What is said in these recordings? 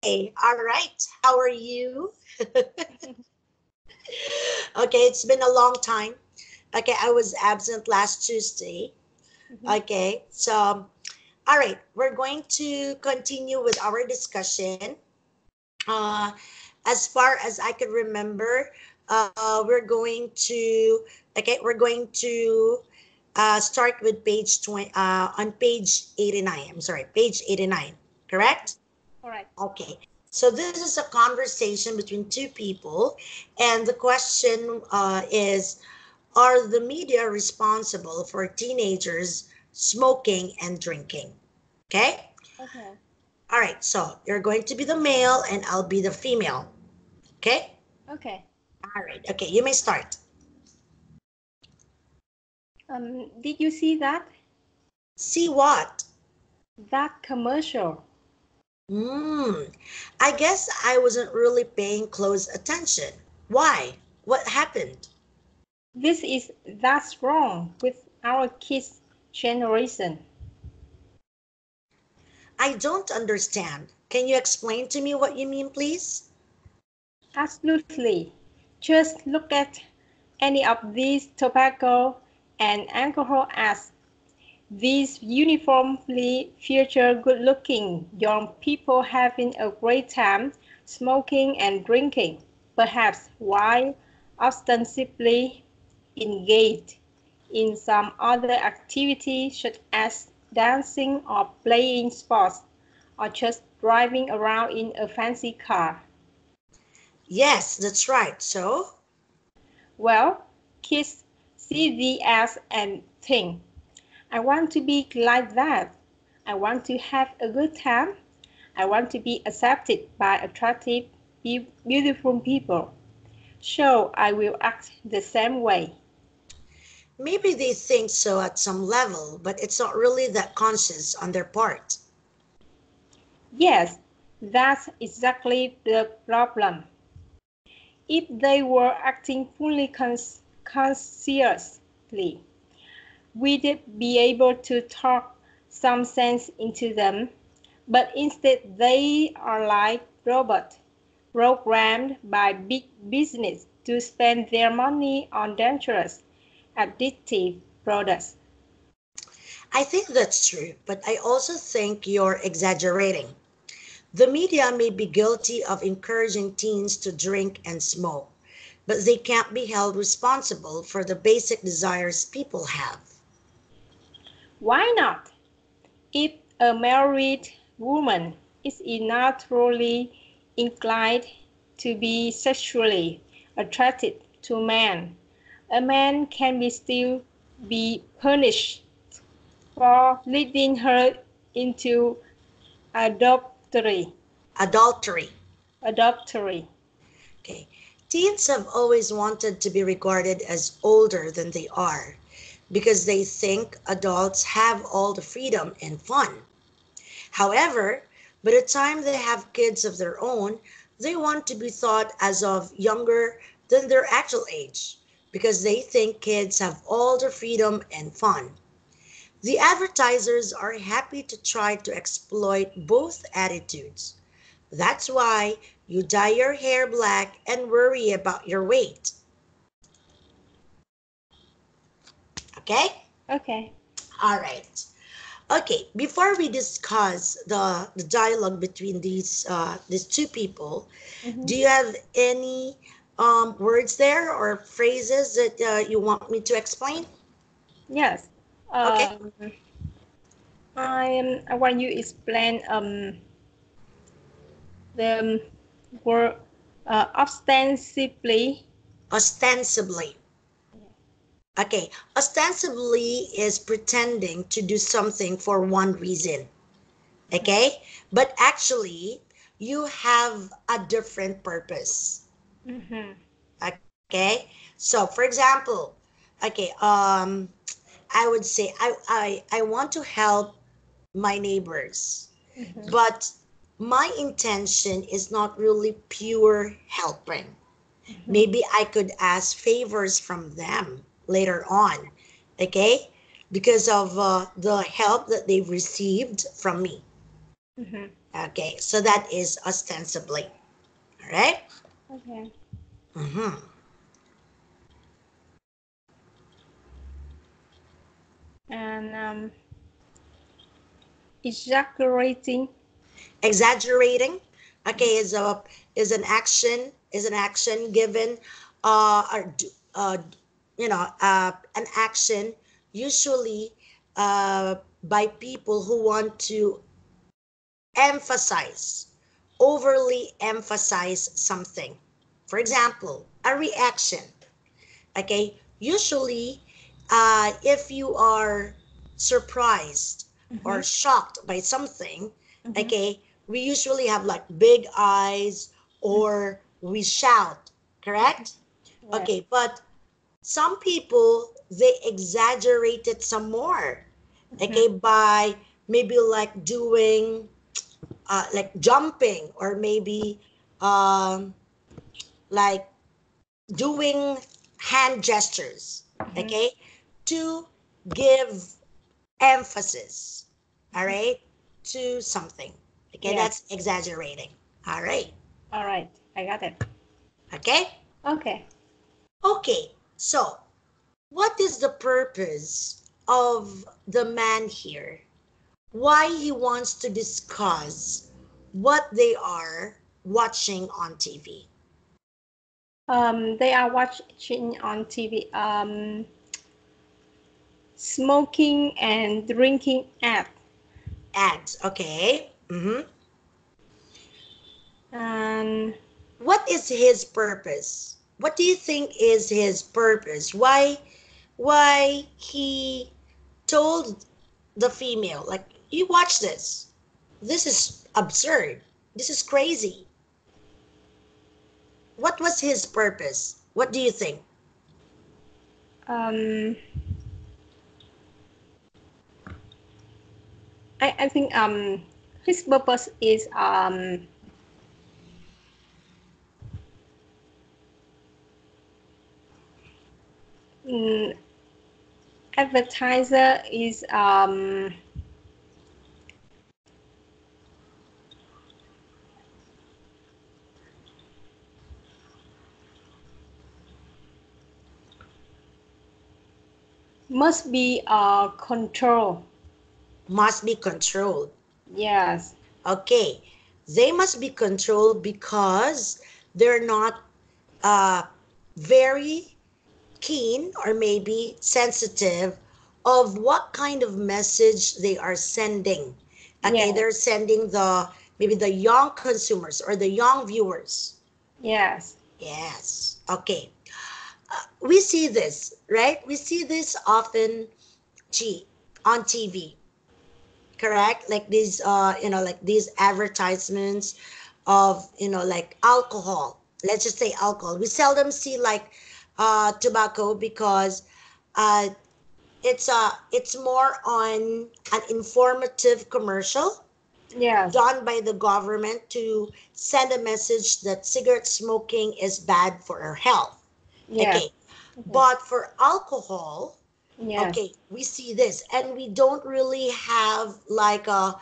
All right. How are you? Okay, it's been a long time. Okay, I was absent last Tuesday. Okay, so, all right, we're going to continue with our discussion. Uh, as far as I could remember, we're going to start with page 20, on page 89. I'm sorry, page 89, correct? All right. Okay, so this is a conversation between two people, and the question is, are the media responsible for teenagers smoking and drinking? Okay? Okay. All right, so you're going to be the male and I'll be the female. Okay? Okay. All right, okay, you may start. Did you see that? See what? That commercial. I guess I wasn't really paying close attention. Why? What happened? That's wrong with our kids' generation. I don't understand. Can you explain to me what you mean, please? Absolutely. Just look at any of these tobacco and alcohol ads. These uniformly feature good-looking young people having a great time smoking and drinking, perhaps while ostensibly engaged in some other activity such as dancing or playing sports, or just driving around in a fancy car. Yes, that's right. So, Well, kids see the ads and think, I want to be like that. I want to have a good time. I want to be accepted by attractive, beautiful people. So I will act the same way. maybe they think so at some level, but it's not really that conscious on their part. Yes, that's exactly the problem. If they were acting fully consciously, we'd be able to talk some sense into them, but instead they are like robots, programmed by big business to spend their money on dangerous, addictive products. I think that's true, but I also think you're exaggerating. The media may be guilty of encouraging teens to drink and smoke, but they can't be held responsible for the basic desires people have. Why not? If a married woman is naturally inclined to be sexually attracted to men, a man can still be punished for leading her into adultery. Adultery. Adultery. Okay. Teens have always wanted to be regarded as older than they are because they think adults have all the freedom and fun. However, by the time they have kids of their own, they want to be thought as of younger than their actual age because they think kids have all the freedom and fun. The advertisers are happy to try to exploit both attitudes. That's why you dye your hair black and worry about your weight. Okay? Okay. All right. Okay, before we discuss the dialogue between these two people, Mhm. do you have any words there or phrases that you want me to explain? Yes. Okay. Um, I want you to explain the word ostensibly. Ostensibly. Okay, ostensibly is pretending to do something for one reason. Okay, but actually you have a different purpose. Mhm. Okay, so for example, okay, I would say I want to help my neighbors, Mhm. but my intention is not really pure helping. Mhm. Maybe I could ask favors from them later on, okay, because of the help that they've received from me. Mhm. Okay, so that is ostensibly. All right. Okay. Mm-hmm. And exaggerating. Exaggerating. Okay, is an action given, or an action usually by people who want to emphasize, overly emphasize something. For example, a reaction. Okay, usually, if you are surprised Mm-hmm. or shocked by something, Mm-hmm. okay, we usually have like big eyes or we shout, correct? Yes. Okay, but some people, they exaggerate it some more, Mm-hmm. okay, by maybe like doing, like jumping, or maybe um, like doing hand gestures, Mm-hmm. okay, to give emphasis, all right, to something. Okay, Yes. that's exaggerating. All right. All right. I got it. Okay. Okay. Okay, so what is the purpose of the man here? Why he wants to discuss what they are watching on TV? They are watching on TV. Smoking and drinking ad. Ads. Okay. Mm-hmm. And What is his purpose? What do you think is his purpose? Why he told the female, like, you watch this. This is absurd. This is crazy. What was his purpose? What do you think? um, I think his purpose is mm, advertiser is must be control. Must be controlled. Yes. Okay, they must be controlled because they're not uh, very keen or maybe sensitive of what kind of message they are sending. Okay, Yes. they're sending the, maybe the young consumers or the young viewers. Yes. Yes. Okay. We see this, right? We see this often, gee, on TV, correct? Like these, like these advertisements of, like alcohol. Let's just say alcohol. We seldom see like tobacco because uh, it's more on an informative commercial Yes. done by the government to send a message that cigarette smoking is bad for our health. Yes. Okay, Okay. but for alcohol, Yes. okay, we see this and we don't really have like a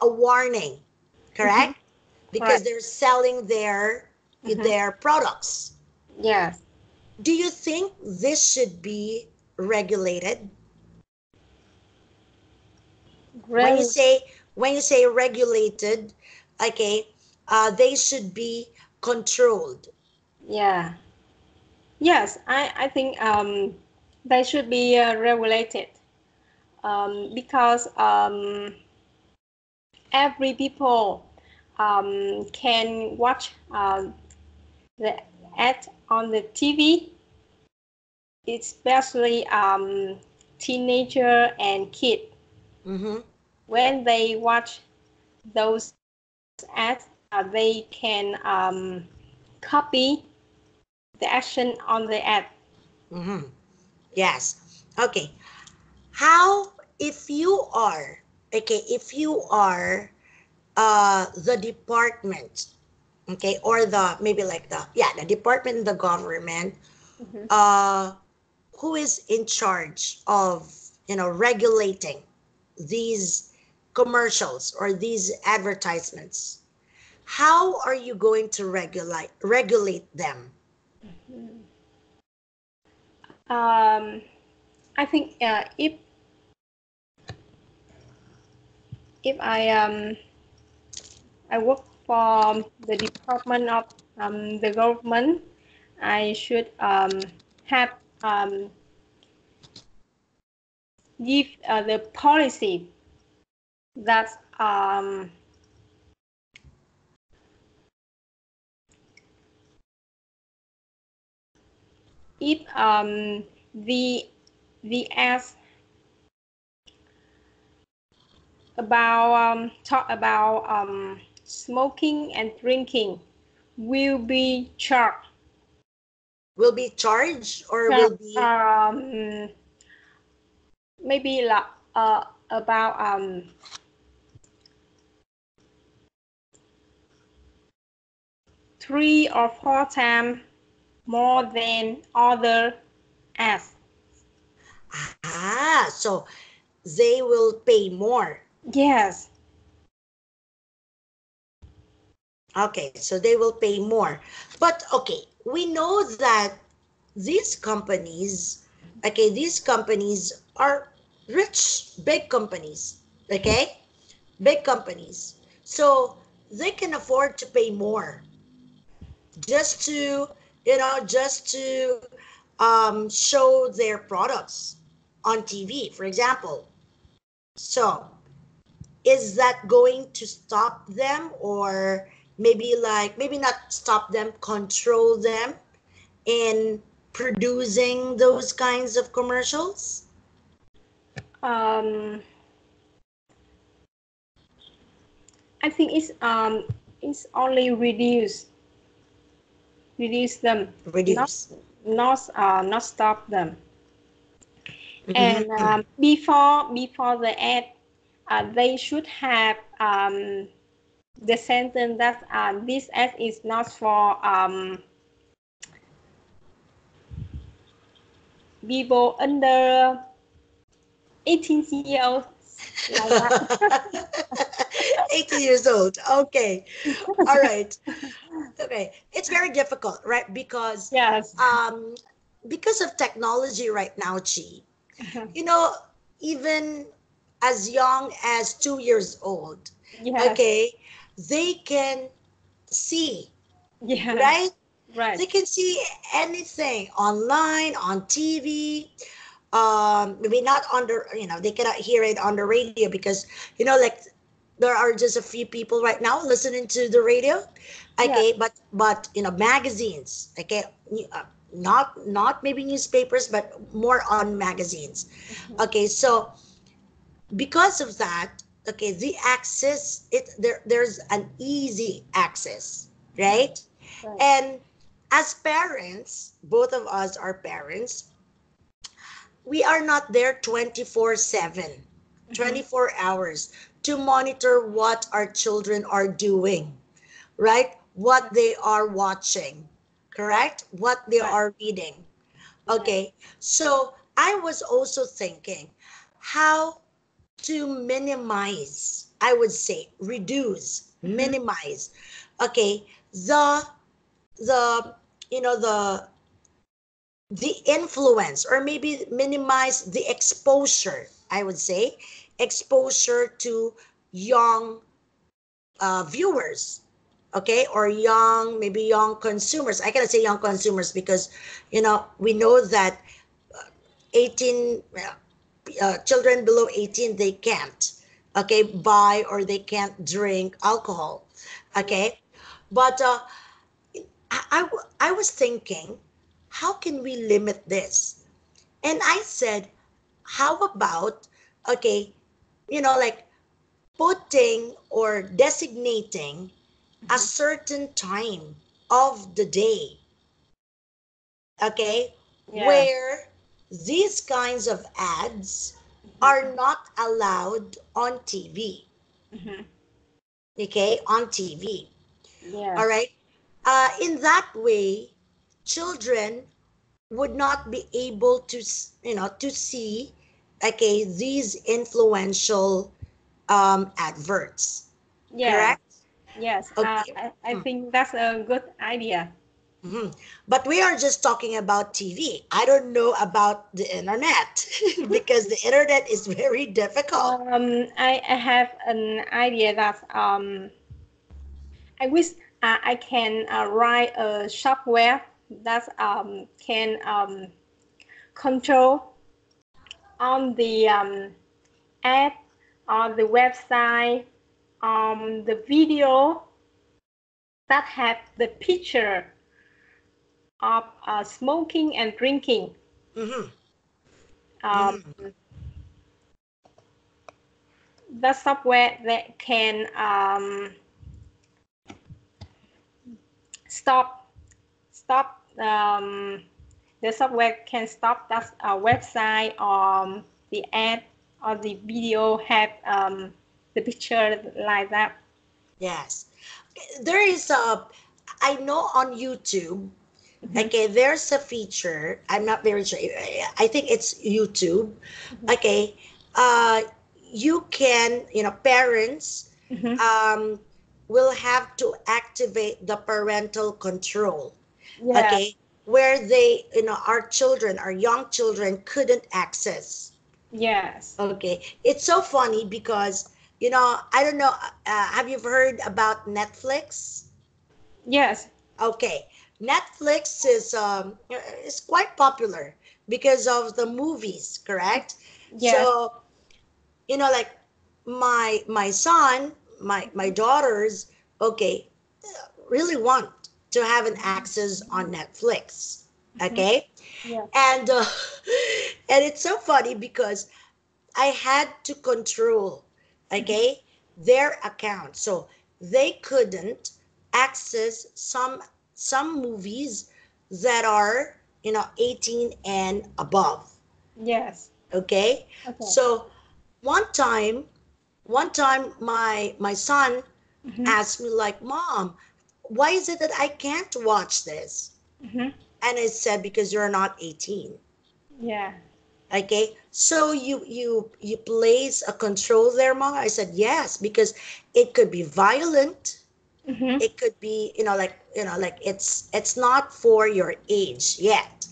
warning, Mm-hmm. correct? Because Correct. they're selling their Mm-hmm. products. Yes. Do you think this should be regulated? when you Really. say when you say regulated, okay, they should be controlled. Yeah. Yes. I think they should be regulated because every people can watch the ad on the TV, especially teenager and kid. Mm-hmm. When they watch those ads, they can copy the action on the ad. Mm-hmm. Yes. Okay, how, if you are, okay, if you are the department, okay, or the, maybe like the, yeah, the department in the government, Mhm. uh who is in charge of regulating these commercials or these advertisements, how are you going to regulate them? I think if I work for the department of the government, I should have give the policy that if the ads about talk about smoking and drinking will be charged. Will be charged or will be maybe like about 3 or 4 times more than other ads. So they will pay more. Yes. Okay, so they will pay more. But okay, we know that these companies are rich, big companies, okay? Big companies. So they can afford to pay more just to, show their products on TV, for example. So is that going to stop them, or maybe not stop them, control them in producing those kinds of commercials? I think it's only reduce them, Reduce. not stop them. Mm-hmm. And before the ad, they should have the sentence that this ad is not for people under 18 years old. Like that. 18 years old. Okay. All right. Okay. It's very difficult, right? Because Yes. Because of technology right now, Chi, you know, even as young as 2 years old, Yes. okay, they can see, Yeah. right? Right. They can see anything online, on TV, maybe not on the, they cannot hear it on the radio because, like there are just a few people right now listening to the radio. Okay, Yeah. but magazines, okay, not maybe newspapers, but more on magazines. Okay, so because of that, okay, the access, there's an easy access, right? Right. And as parents, both of us are parents, we are not there 24/7, 24 hours to monitor what our children are doing, right? What they are watching, correct? What they are reading. Okay, so I was also thinking how to minimize, I would say reduce, minimize, okay, the the influence, or maybe minimize the exposure, I would say, exposure to young viewers, okay, or maybe young consumers. I cannot say young consumers because we know that 18 children below 18, they can't, okay, buy, or they can't drink alcohol, okay. But I was thinking, how can we limit this? And I said, how about, okay, like putting or designating a certain time of the day, okay, Yeah. where these kinds of ads are not allowed on TV. Okay, on TV. Yeah. All right. In that way, children would not be able to, to see, okay, these influential adverts. Yeah. Correct? Yes. Okay. I think that's a good idea. But we are just talking about TV. I don't know about the internet because the internet is very difficult. I have an idea that I wish I can write a software that can control on the ad, on the website, the video that have the picture of smoking and drinking. The software that can stop the software can stop that website or the ad or the video have the picture like that. Yes. There is I know on YouTube, okay, there's a feature. I'm not very sure. I think it's YouTube. Okay. You can, parents will have to activate the parental control. Yeah. Okay. Where they, our children, our young children couldn't access. Yes. Okay. It's so funny because, I don't know, have you heard about Netflix? Yes. Okay. Netflix is quite popular because of the movies, correct? Yes. So, like my son, my daughters, okay, really want to have an access on Netflix. Okay? Yeah. And and it's so funny because I had to control, okay, their account. So they couldn't access some movies that are, 18 and above. Yes. Okay? Okay. So one time, my son asked me like, "Mom, why is it that I can't watch this?" And I said, "Because you're not 18." Yeah. Okay, so you place a control there, Mom? I said yes, because it could be violent. It could be, like it's not for your age yet.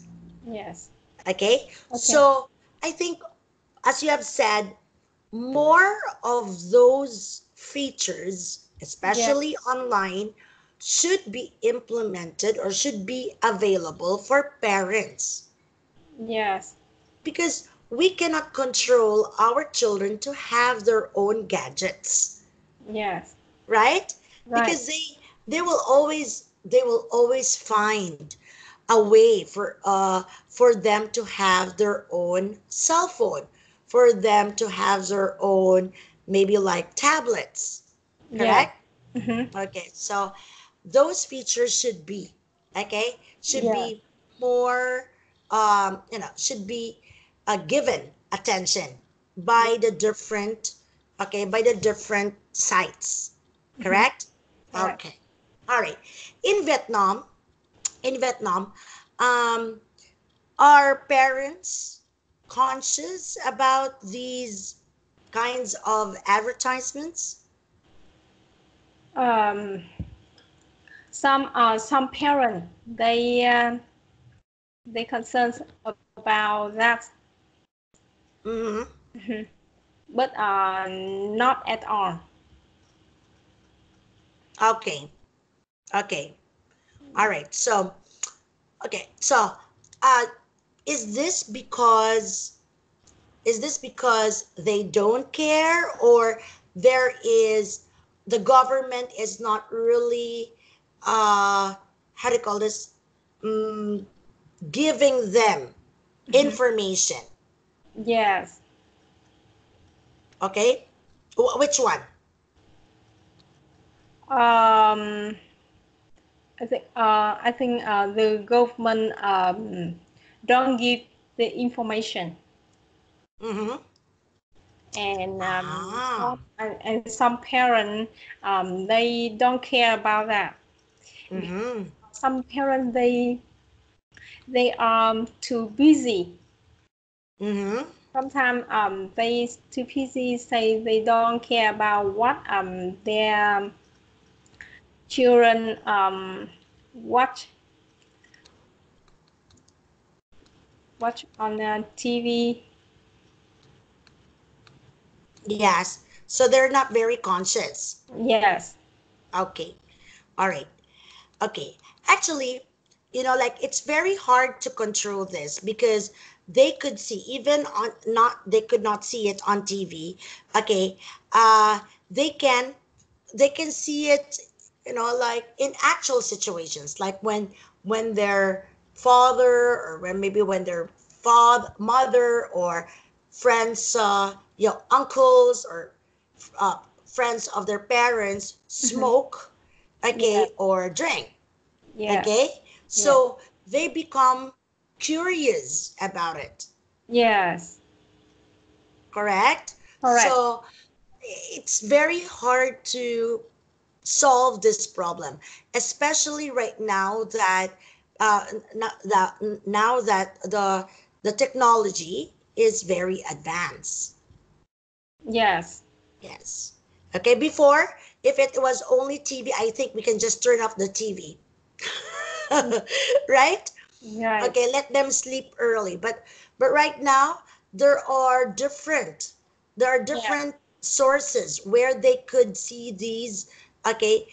Yes. Okay, Okay. so I think, as you have said, more of those features, especially online, should be implemented or should be available for parents, Yes. because we cannot control our children to have their own gadgets, Yes. right? Right. Because they will always find a way for them to have their own cell phone, for them to have their own, maybe like tablets, Yeah. correct? Okay, so those features should Yeah. be more, should be given attention by the different, sites, correct? Correct. Okay, all right. In Vietnam, in Vietnam, um, are parents conscious about these kinds of advertisements? Um, some parents they concerned about that, Mm-hmm. but not at all. Okay. Okay. All right. So, okay. So, uh, is this because they don't care, or there is the government is not really, how do you call this, mm, giving them information? Yes. Okay. Which one? Um, I think the government don't give the information, Mm-hmm. and Ah. some parents they don't care about that. Mm-hmm. Some parents they are too busy Mm-hmm. Sometimes they too busy say they don't care about what their children watch on the TV. Yes. So they're not very conscious. Yes. Okay. All right. Okay. Actually, like it's very hard to control this because they could see even on not they could not see it on TV. Okay. They can see it, like in actual situations, like when their father, or when their father, mother, or friends, uncles, or friends of their parents smoke, Yeah. okay, or drink, Yeah. okay, Yeah. so they become curious about it. Yes. Correct. Correct. So it's very hard to solve this problem, especially right now that the technology is very advanced. Yes. Yes. Okay. Before, if it was only TV, I think we can just turn off the TV. Right? Right. Okay, let them sleep early. But right now there are Yeah. different sources where they could see these, okay,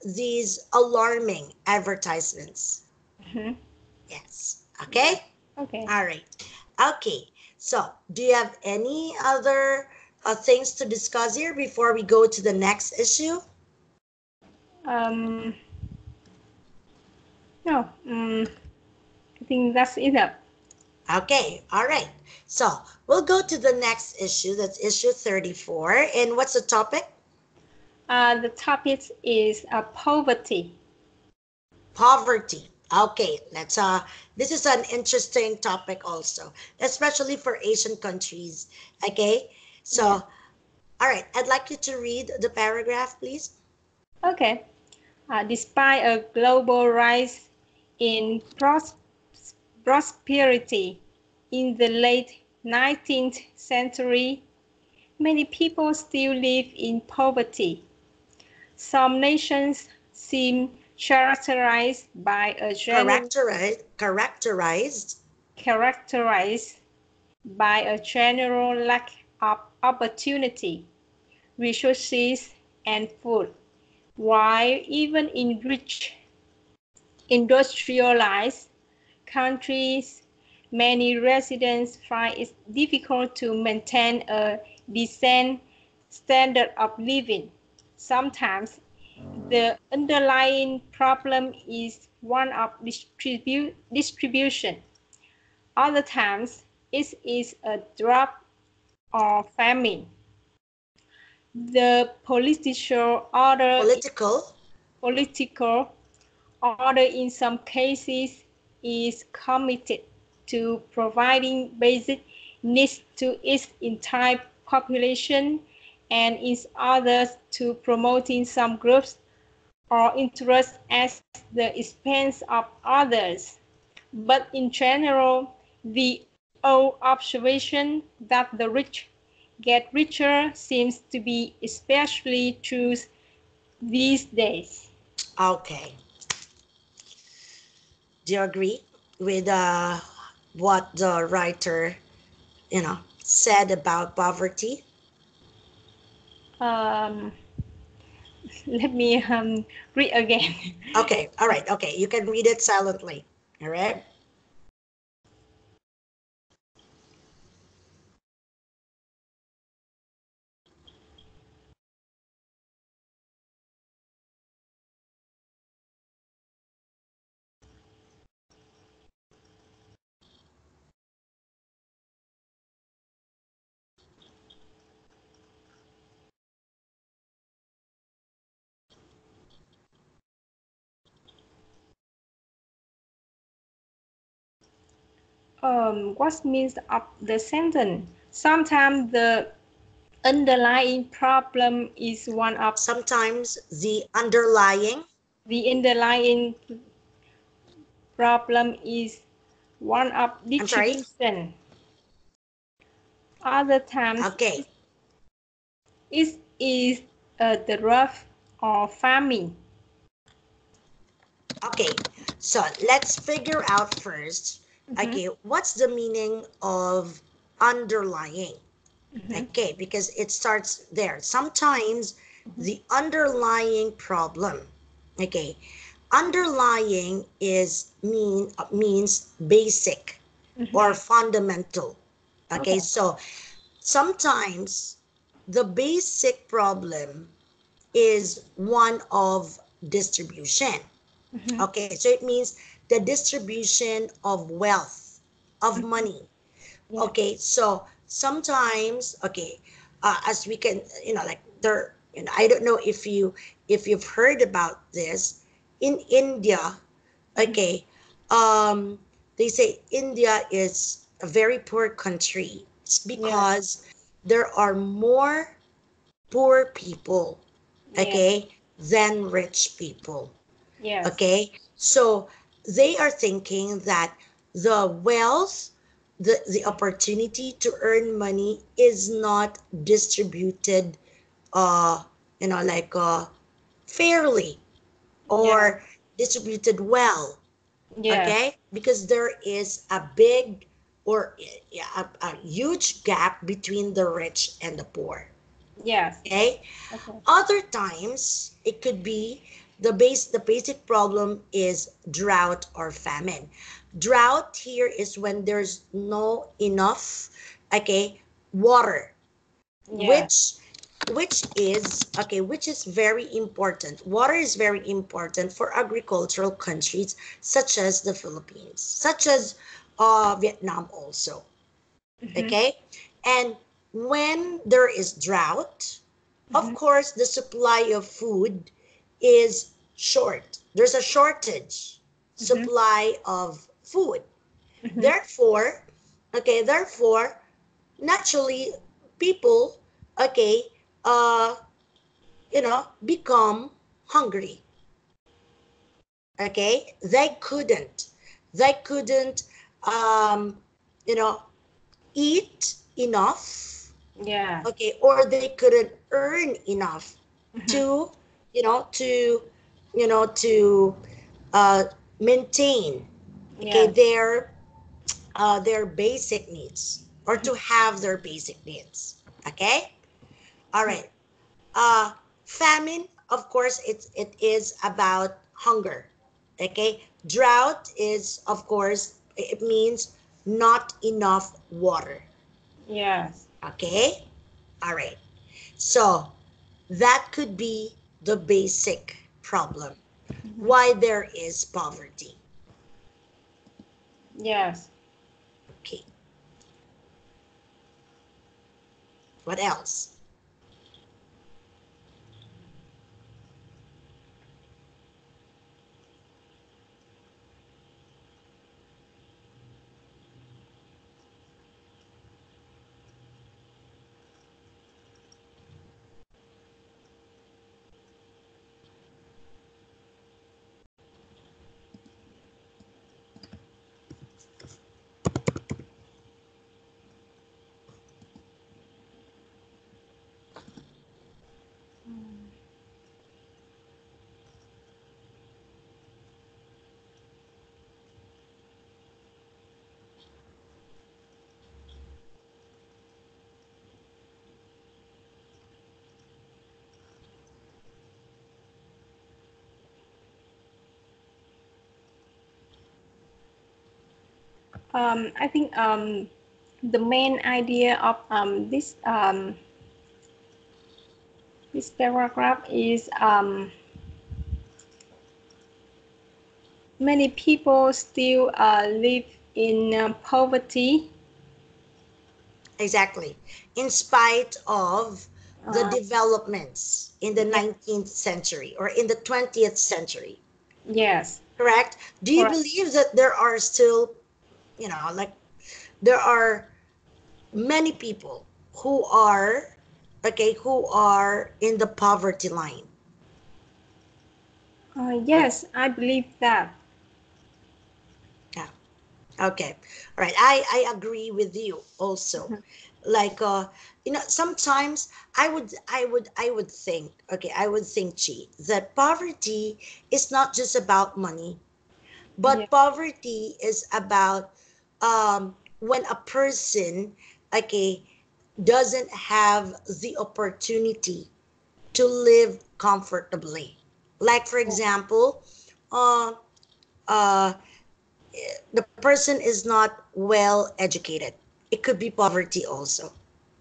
these alarming advertisements. Mhm. Yes. Okay. Okay. All right. Okay. So, do you have any other things to discuss here before we go to the next issue? Um. No. I think that's it. Okay. All right. So, we'll go to the next issue. That's issue 34. And what's the topic? The topic is poverty. Poverty. Okay, this is an interesting topic also, especially for Asian countries. Okay, so Yeah. all right, I'd like you to read the paragraph, please. Okay. Despite a global rise in prosperity in the late 19th century, many people still live in poverty. Some nations seem Characterized. characterized by a general lack of opportunity, resources, and food, while even in rich, industrialized countries, many residents find it difficult to maintain a decent standard of living. Sometimes the underlying problem is one of distribution. Other times it is a drought or famine. The Political. political order in some cases is committed to providing basic needs to its entire population, and in others to promoting some groups or interests at the expense of others. But in general, the old observation that the rich get richer seems to be especially true these days. Okay. Do you agree with what the writer, said about poverty? Um, Let me read again. Okay. All right. Okay. You can read it silently. All right. What means of the sentence? Sometimes the underlying problem is one of Sometimes the underlying problem is one of I'm sorry. distribution. Other times, Okay. it is the rough or farming. Okay, so let's figure out first, okay, what's the meaning of underlying? Okay, because it starts there. Sometimes the underlying problem, okay, underlying means basic or fundamental. Okay, so sometimes the basic problem is one of distribution. Okay, so it means the distribution of wealth, of money. Yeah. Okay, so sometimes, okay, as we can, like there, I don't know if you've heard about this in India. Okay, they say India is a very poor country. It's because there are more poor people, okay, than rich people. Yes. Okay, so they are thinking that the wealth, the opportunity to earn money is not distributed, uh like fairly, or distributed well. Okay, because there is a big, or yeah, a huge gap between the rich and the poor. Yes. Okay, other times it could be the basic problem is drought or famine. Drought here is when there's no enough, okay, water, which which is very important. Water is very important for agricultural countries such as the Philippines, such as Vietnam also. Okay, and when there is drought, of course the supply of food is short. There's a shortage supply of food. Therefore, therefore naturally people, okay, uh become hungry. Okay, they couldn't um you know eat enough, Yeah. okay, or they couldn't earn enough to, to to maintain, okay, their basic needs, or to have their basic needs. Okay, all right. Famine, of course, it is about hunger. Okay, drought is, of course, it means not enough water. Yes. Okay, all right. So that could be the basic problem why there is poverty. Yes. Okay, what else? I think the main idea of this paragraph is many people still live in poverty. Exactly. In spite of the Uh, developments in the 19th century or in the 20th century. yes. Correct? Do you Correct. believe that there are still, like there are many people who are, okay, who are in the poverty line? Yes, I believe that. Yeah. Okay. All right. I agree with you also. like sometimes I would think, okay, I would think, Chi, that poverty is not just about money, Yeah. but poverty is about when a person, okay, doesn't have the opportunity to live comfortably. Like for example, uh, uh, the person is not well educated. It could be poverty also.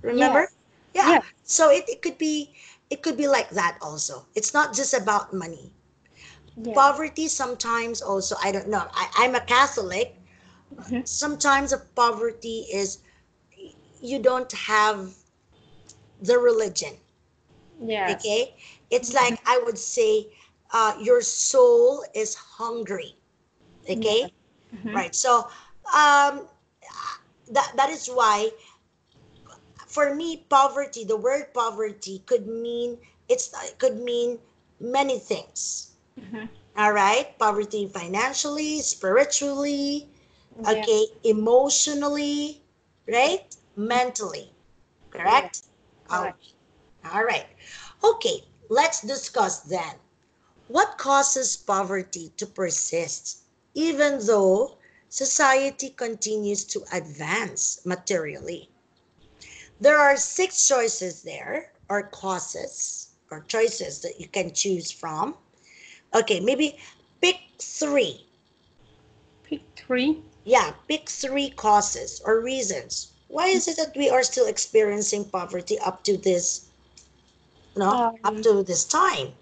Remember? Yes. Yeah. Yes. So it could be like that also. It's not just about money. Yes. Poverty sometimes also, I don't know. I'm a Catholic. Mhm. Sometimes a poverty is you don't have the religion. Yes. Okay? It's like I would say your soul is hungry. Yes. Okay? Mhm. Right. So um, that is why for me poverty, the word poverty could mean many things. Mhm. All right? Poverty financially, spiritually, Yeah. okay, emotionally, right? Mentally. Yeah. Correct? Oh, Correct. all right. Okay, let's discuss then. What causes poverty to persist even though society continues to advance materially? There are six choices there, or causes, or choices that you can choose from. Okay, maybe pick three. Pick three. Yeah, pick three causes or reasons. Why is it that we are still experiencing poverty up to this, up Um. to this time?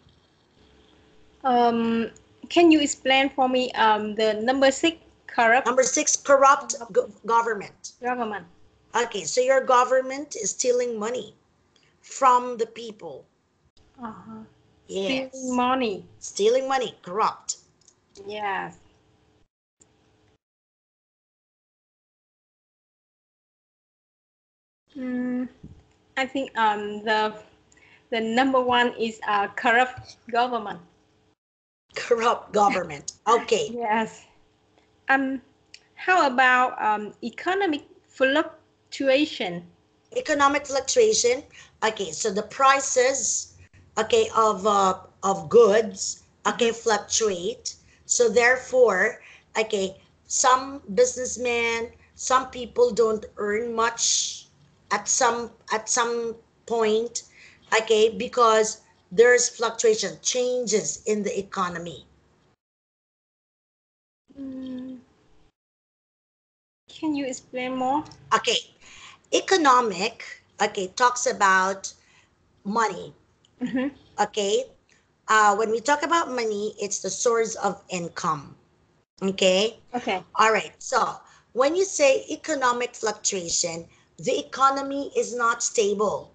Um. Can you explain for me the number six, corrupt Number six, corrupt government. government? Okay, so your government is stealing money from the people. Uh-huh. Stealing Yes, money. stealing money, corrupt. Yes. Mm, I think the number one is corrupt government. Corrupt government. Okay, Yes. Um. How about economic fluctuation? economic fluctuation. Okay, so the prices, okay, of goods, okay, Mhm. fluctuate. So therefore, okay, some businessmen, some people don't earn much at some point, okay, because there's fluctuation, changes in the economy. Mm, can you explain more? Okay, economic, okay, talks about money. Mm-hmm. Okay, when we talk about money, it's the source of income. Okay, Okay. all right. So when you say economic fluctuation, the economy is not stable.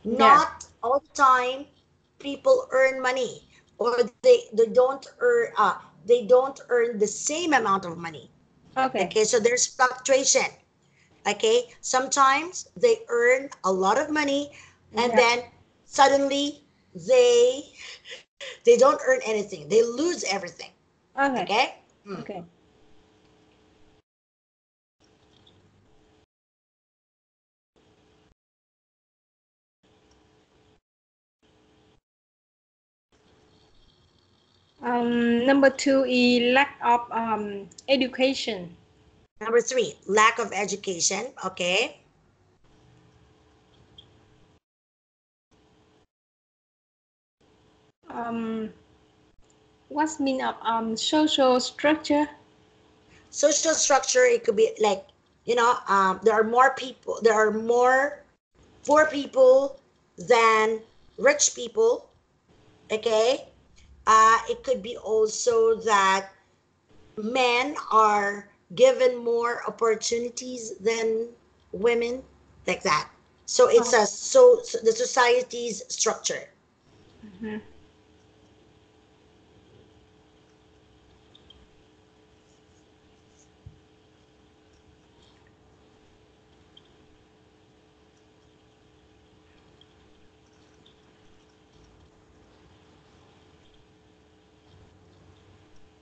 Yes. Not all the time people earn money, or they don't earn the same amount of money. Okay. Okay, so there's fluctuation. Okay, sometimes they earn a lot of money, and Yeah. then suddenly they don't earn anything, they lose everything. Okay. Okay. Okay. Number two is lack of education. Number three, lack of education. Okay. Um, what's mean of social structure? Social structure, it could be like, there are more poor people than rich people. Okay. It could be also that men are given more opportunities than women, like that. So it's Oh. so the society's structure. Mhm.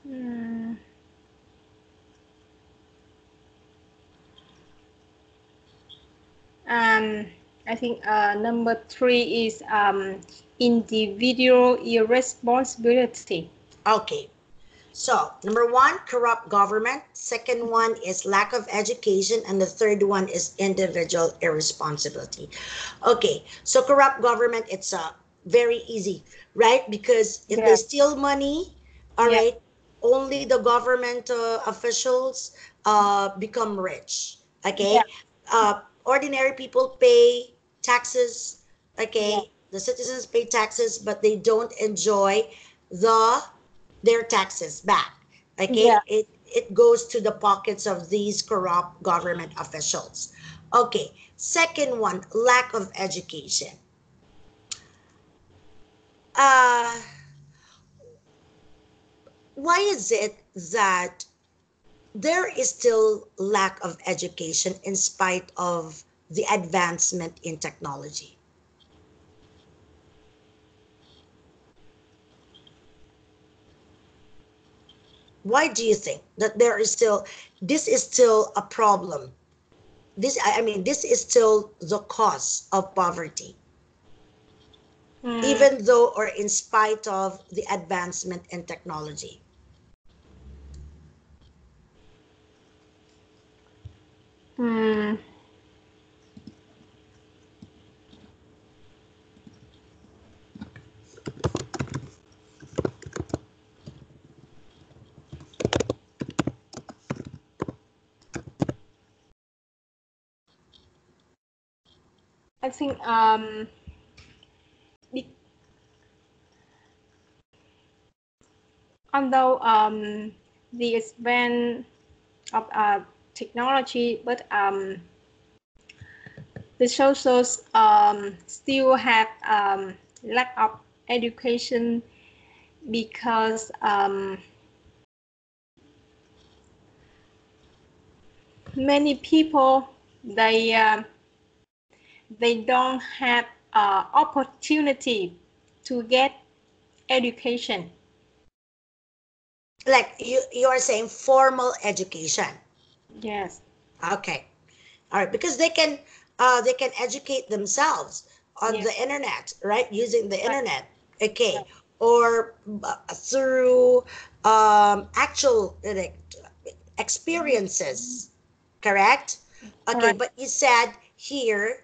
Mm, I think number 3 is individual irresponsibility. Okay. So, number 1, corrupt government. Second one is lack of education. And the third one is individual irresponsibility. Okay. So, corrupt government, it's very easy, right? Because if they steal money, all right, only the government officials become rich. Okay. Ordinary people pay taxes. Okay. The citizens pay taxes, but they don't enjoy their taxes back. Okay. It goes to the pockets of these corrupt government officials. Okay. Second one, lack of education. Why is it that there is still lack of education in spite of the advancement in technology? Why do you think that this is still a problem? This is still the cause of poverty, even though or in spite of the advancement in technology. I think although the advance of technology, but the socials still have lack of education because many people they don't have opportunity to get education. Like you are saying formal education. Yes. Okay. All right, because they can educate themselves on the internet, right? Using the internet. Okay. Or through actual experiences, correct? Okay, but you said here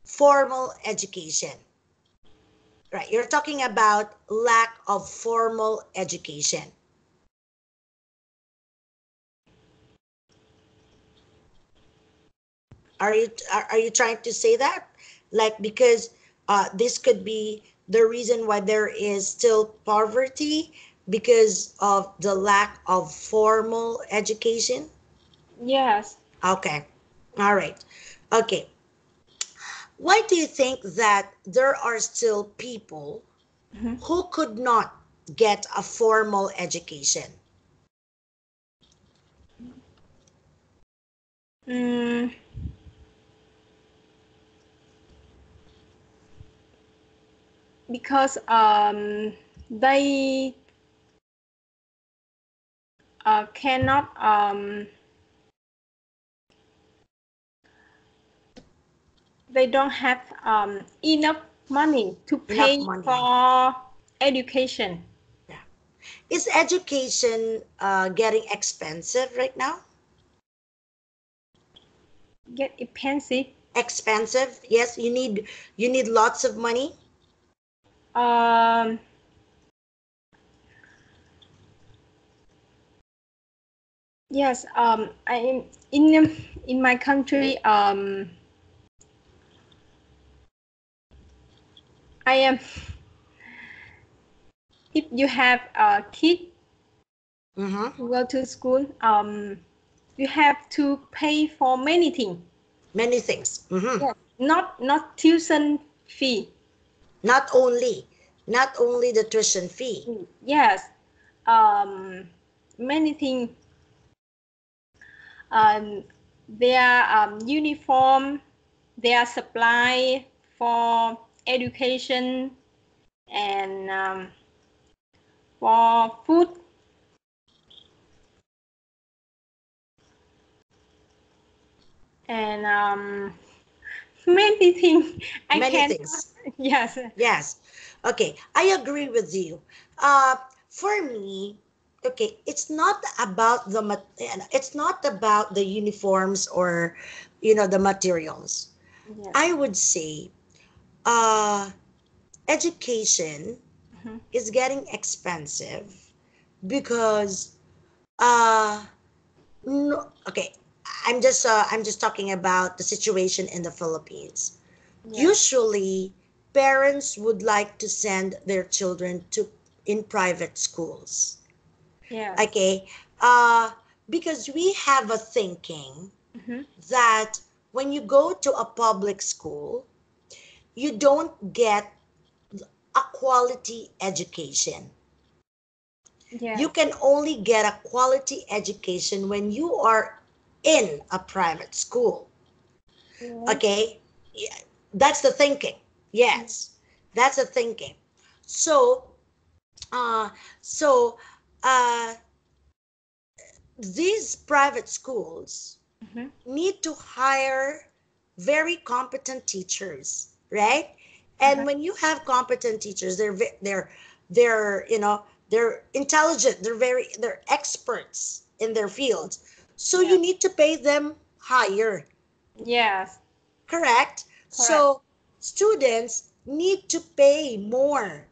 formal education. Right, you're talking about lack of formal education. Are you trying to say that, like, because this could be the reason why there is still poverty because of the lack of formal education? Yes. Okay. All right. Okay. Why do you think that there are still people who could not get a formal education? Because they cannot they don't have enough money to pay for education. Yeah. Is education getting expensive right now? Get expensive. Expensive? Yes, you need lots of money. Yes. I in my country. I am. If you have a kid who go to school, you have to pay for many things. Many things. Yes. Not tuition fee. Not only the tuition fee. Yes. Many things. Their uniform, their supply for education, and for food. And many things. I Many can. things. Yes. Yes. Okay, I agree with you. For me, okay, it's not about it's not about the uniforms or, the materials. Yes. I would say, uh, education Mhm. is getting expensive because, uh, no, okay, I'm just talking about the situation in the Philippines. Yes. Usually, parents would like to send their children to in private schools. Yes. Okay, uh, because we have a thinking Mhm. that when you go to a public school, you don't get a quality education. You Yes. can only get a quality education when you are in a private school. Yes. Okay, yeah, that's the thinking. Yes, that's the thinking. So, uh, so uh, these private schools Mhm. need to hire very competent teachers, right? And Uh-huh. when you have competent teachers, they're intelligent. They're experts in their fields. So Yes. you need to pay them higher, Yes. correct? Correct. So students need to pay more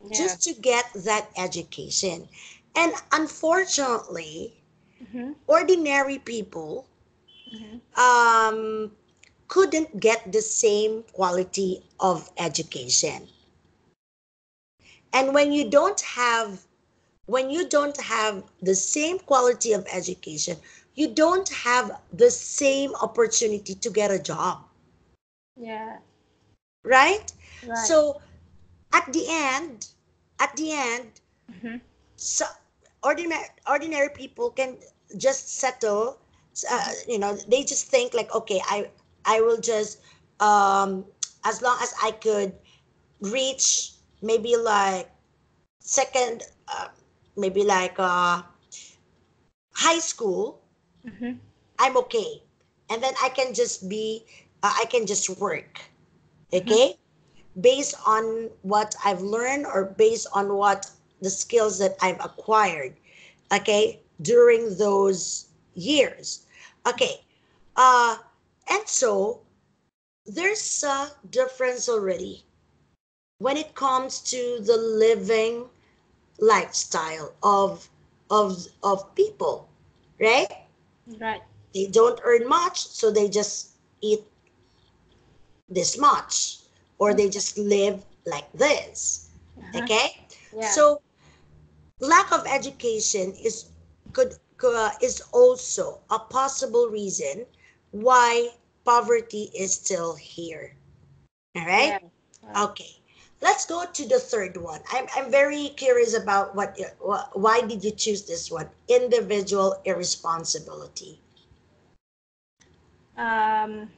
Yes. just to get that education. And unfortunately, Mhm. ordinary people Mhm. um, couldn't get the same quality of education. And when you don't have the same quality of education, you don't have the same opportunity to get a job, Yeah. right? Right. So at the end, at the end, Mhm. so ordinary people can just settle. They just think like, okay, I will just, um as long as I could reach maybe like second, maybe like high school, Mhm. I'm okay. And then I can just work, Mhm. okay, based on what I've learned or based on what the skills that I've acquired, okay, during those years. Okay. Uh, and so there's a difference already when it comes to the living lifestyle of people, right? Right. They don't earn much, so they just eat this much, or they Okay. just live like this. Uh-huh. Okay, Yes. so lack of education is also a possible reason why poverty is still here. All right. Yes. Right. Okay, let's go to the third one. I'm very curious about why did you choose this one? Individual irresponsibility. Um.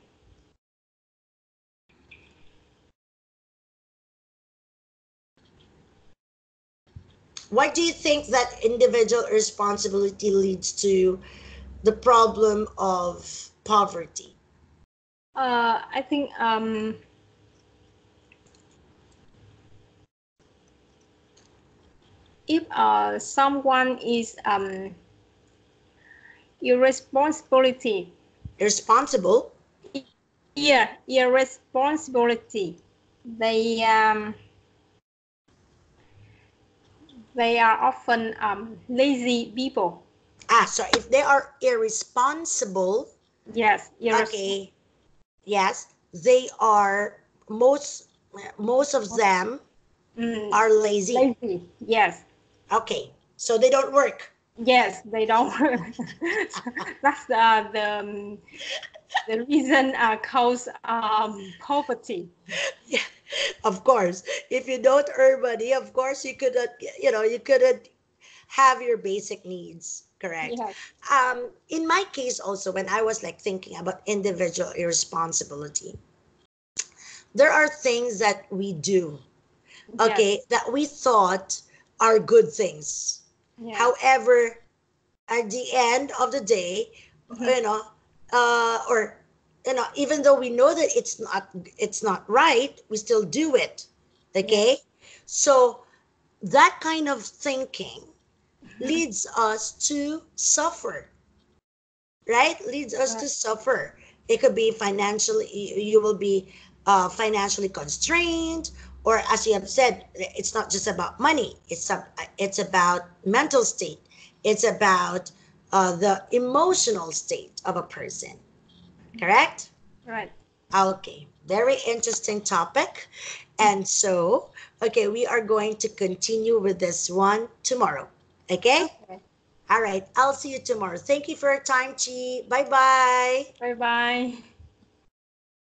Why do you think that individual irresponsibility leads to the problem of poverty? I think if someone is irresponsibility, Irresponsible? yeah, irresponsibility, they they are often lazy people. Ah, so if they are irresponsible, Yes, okay, yes, they are most of them mm, are lazy. lazy. Yes, Okay, so they don't work. yes, they don't. That's the reason cause poverty. Yeah, of course. If you don't earn money, of course you couldn't have your basic needs, correct? Yes, In my case also, when I was like thinking about individual irresponsibility, there are things that we do, yes, okay, that we thought are good things. yes. However, at the end of the day, Mhm. you know or even though we know that it's not right, we still do it. Okay? So that kind of thinking leads us to suffer, right? Leads us to suffer. It could be financially, you will be financially constrained, or as you have said, it's not just about money. It's about mental state. It's about the emotional state of a person. Correct? Right. Okay, very interesting topic. And so, okay, we are going to continue with this one tomorrow. Okay? Okay. All right, I'll see you tomorrow. Thank you for your time, Chi. Bye bye. Bye bye.